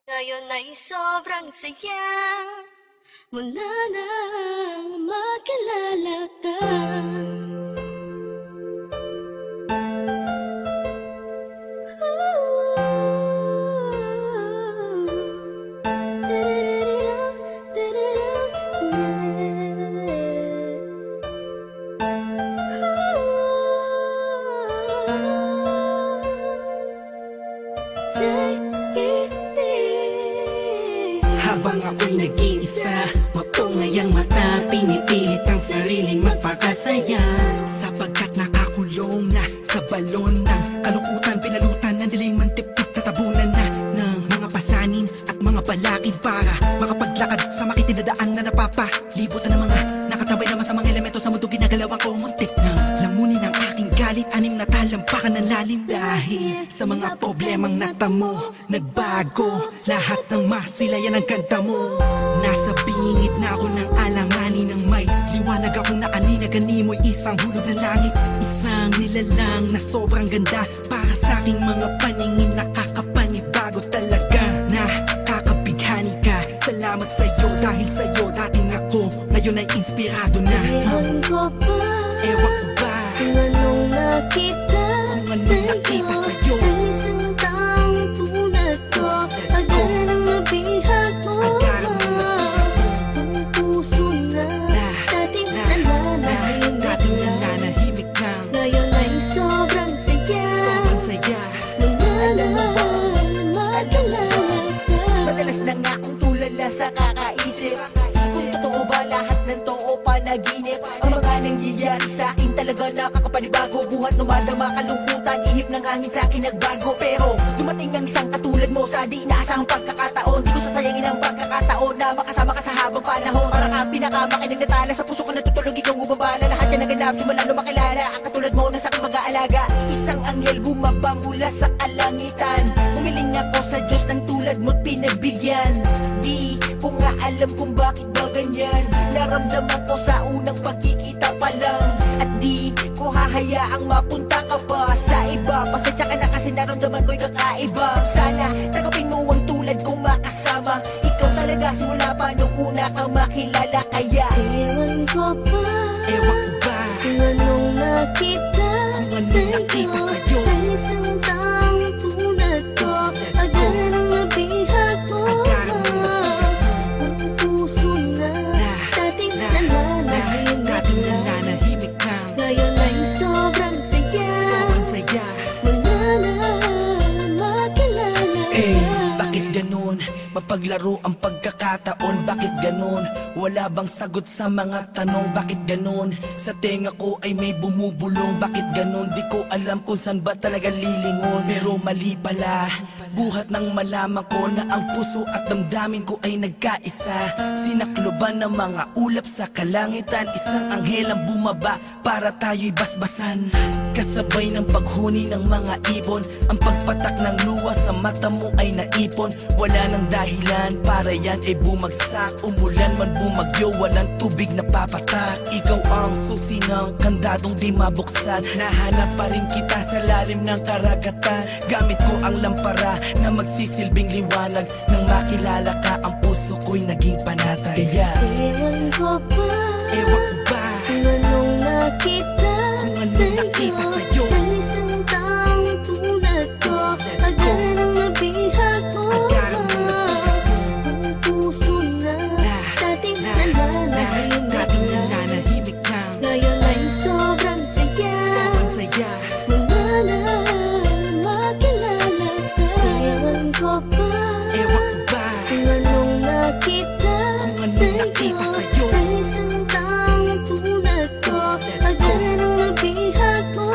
Ngayon ay sobrang saya mula nang makilala ka. Habang ako'y nag-iisa, mapungay ang mata, pinipilit ang sariling magpakasaya. Sapagkat nakakulong na sa balon ng kalungkutan, pinalutan ng dilim ang tipik na tabunan na ng mga pasanin at mga balakid para makapaglakad sa makitinadaan na napapalibutan ng mga nakatabay naman sa mga elemento sa mundo. Ginagalawan ko muntik ng lamunin ang aking galit, anim na talampakan ng lalim. Dahil sa mga problemang natamo, nagbago lahat ng masilayan ang ganda mo. Nasa bingit na ako ng alanganin ng may liwanag akong naanina, ganimoy isang hulog ng langit. Isang nilalang na sobrang ganda para sa aking mga paningin, nakakapanibago talaga. Nakakabighani ka, salamat sa'yo, dahil sa'yo dating ako ngayon ay inspirado na. Ewan ko ba, Ewan ko ba kung anong nakita sa'yo, ang isang taong tulad ko. Agad ang nabihag mo, ang puso na dating nananahimik na ngayon ay sobrang saya mula nang makilala ka. Madalas na nga akong tulala sa kakaisip kung totoo ba lahat ng to o panaginip. Ang mga nangyayari sa akin talaga nakakapanibago. Buhat numadama kalungkutan, ihip ng hangin sa akin nagbago. Pero dumating ang isang katulad mo sa di inaasahang pagkakataon. Di ko sasayangin ang pagkakataon na makasama ka sa habang panahon. Para kang pinakamakinig na tala, sa puso ko natutulog, ikaw ubabala. Lahat yan naganap simula nung makilala ang katulad mo na sa aking mag-aalaga. Isang anghel bumaba mula sa kalangitan. Umiling ako sa Diyos ng tulad mo't pinagbigyan. Di ko nga alam kung bakit ba ganyan. Naramdaman ko sa unang pagkikita pa lang. At di ko hahayaang mapunta ka pa sa iba. Pasensya ka na kasi naramdaman ko'y kakaiba. Sana tanggapin mo ang tulad kong makasama. Ikaw talaga simula pa nung una kang makilala. Kaya Ewan ko ba, Ewan ko ba kung anong nakita sa'yo, ang isang taong tulad ko. Agad ang nabihag mo, ang puso na dating nananahimik na ngayon ay sobrang saya mula nang makilala ka. Bakit ganun? Mapaglaro ang pagkakataon, bakit ganun? Wala bang sagot sa mga tanong, bakit ganun? Sa tenga ko ay may bumubulong, bakit ganun? Di ko alam kung saan ba talaga lilingon. Pero mali pala, buhat nang malaman ko na ang puso at damdamin ko ay nagkaisa. Sinakloban ng mga ulap sa kalangitan, isang anghel ang bumaba para tayo'y basbasan. Kasabay ng paghuni ng mga ibon, ang pagpatak ng luha sa mata mo ay naipon. Wala nang dahilan para yan ay bumagsak. Umulan man bumagyo, walang tubig na papatak. Ikaw ang susi ng kandadong di mabuksan. Nahanap pa rin kita sa lalim ng karagatan. Gamit ko ang lampara na magsisilbing liwanag. Nang makilala ka, ang puso ko'y naging panatay. Kaya Ewan ko ba, Ewan ko ba kung anong nakita sa'yo, ang isang taong tulad ko. Agad ang nabihag mo, ang puso na dating nananahimik na ngayon ay sobrang saya mula nang makilala ka. Ewan ko ba, kung anong nakita sa'yo, ang isang taong tulad ko. Agad ang nabihag mo,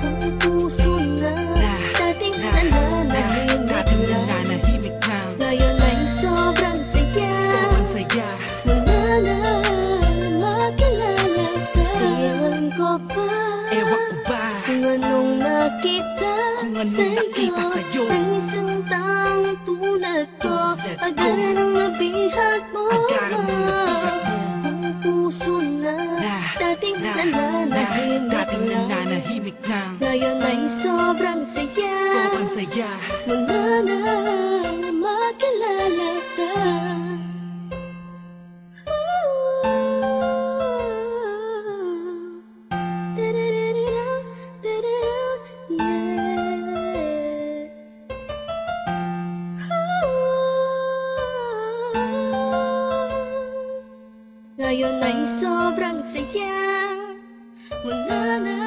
ang puso na dating nananahimik na ngayon ay sobrang saya mula nang makilala ka. Ewan ko ba, kung anong nakita sa'yo, ang isang taong tulad ko. Agad ang nabihag mo, ang puso na dating nananahimik na ngayon ay sobrang saya saya mula na ngayon ay sobrang saya. Wala na